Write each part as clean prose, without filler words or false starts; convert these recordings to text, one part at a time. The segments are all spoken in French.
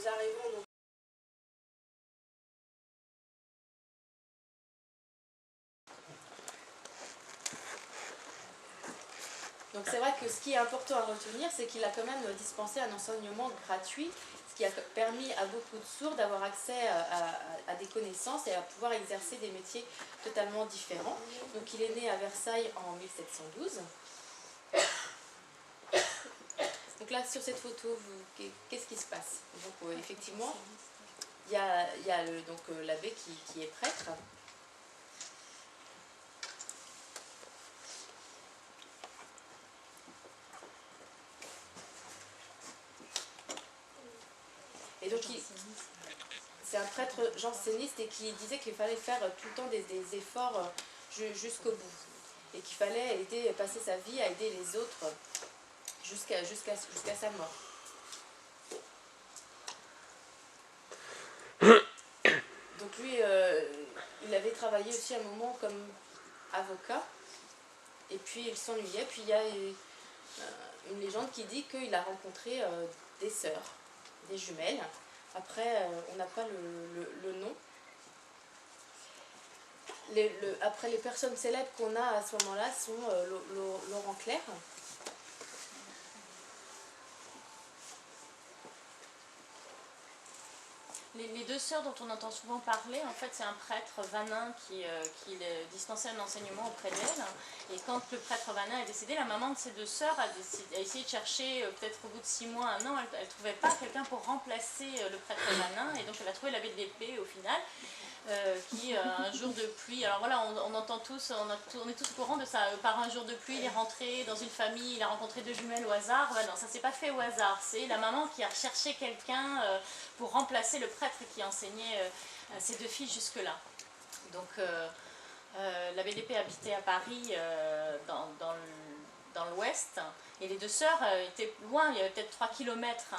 nous arrivons donc c'est vrai que ce qui est important à retenir, c'est qu'il a quand même dispensé un enseignement gratuit, ce qui a permis à beaucoup de sourds d'avoir accès à des connaissances et à pouvoir exercer des métiers totalement différents. Donc il est né à Versailles en 1712. Donc là, sur cette photo, qu'est-ce qui se passe? Donc effectivement, il y a l'abbé qui est prêtre. Et donc, c'est un prêtre janséniste et qui disait qu'il fallait faire tout le temps des efforts jusqu'au bout. Et qu'il fallait passer sa vie à aider les autres jusqu'à sa mort. Donc lui, il avait travaillé aussi un moment comme avocat. Et puis il s'ennuyait. Puis il y a une légende qui dit qu'il a rencontré des sœurs, des jumelles. Après, on n'a pas le nom. Après, les personnes célèbres qu'on a à ce moment-là sont Laurent Clerc. Les deux sœurs dont on entend souvent parler, en fait, c'est un prêtre Vanin qui dispensait un enseignement auprès d'elle. Et quand le prêtre Vanin est décédé, la maman de ces deux sœurs a essayé de chercher, peut-être au bout de 6 mois, 1 an, elle ne trouvait pas quelqu'un pour remplacer le prêtre Vanin. Et donc elle a trouvé l'abbé de l'Épée au final. Qui un jour de pluie, alors voilà, on entend tous, on est tous au courant de ça, par un jour de pluie, il est rentré dans une famille, il a rencontré 2 jumelles au hasard. Ouais, non, ça s'est pas fait au hasard, c'est la maman qui a recherché quelqu'un pour remplacer le prêtre qui enseignait ses 2 filles jusque-là. Donc l'abbé d'Épée habitait à Paris dans l'ouest, et les 2 sœurs étaient loin, il y avait peut-être 3 kilomètres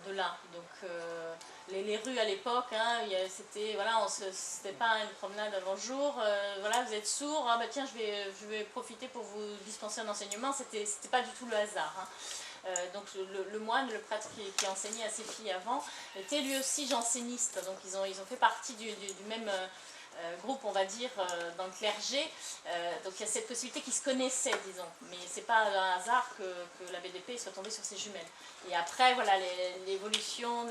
de là. Donc les rues à l'époque, c'était voilà, c'était pas une promenade avant le jour. Voilà, vous êtes sourd, ah bah tiens, je vais profiter pour vous dispenser un enseignement. C'était pas du tout le hasard. Donc le moine, le prêtre qui enseignait à ses filles avant, était lui aussi janséniste. Donc ils ont fait partie du même groupe, on va dire, dans le clergé. Donc il y a cette possibilité qu'ils se connaissaient, disons. Mais c'est pas un hasard que l'abbé d'Épée soit tombé sur ses jumelles. Et après, voilà, l'évolution,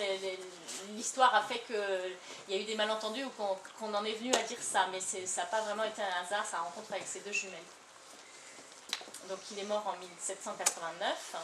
l'histoire a fait qu'il y a eu des malentendus ou qu'on en est venu à dire ça. Mais ça n'a pas vraiment été un hasard, sa rencontre avec ces 2 jumelles. Donc il est mort en 1789.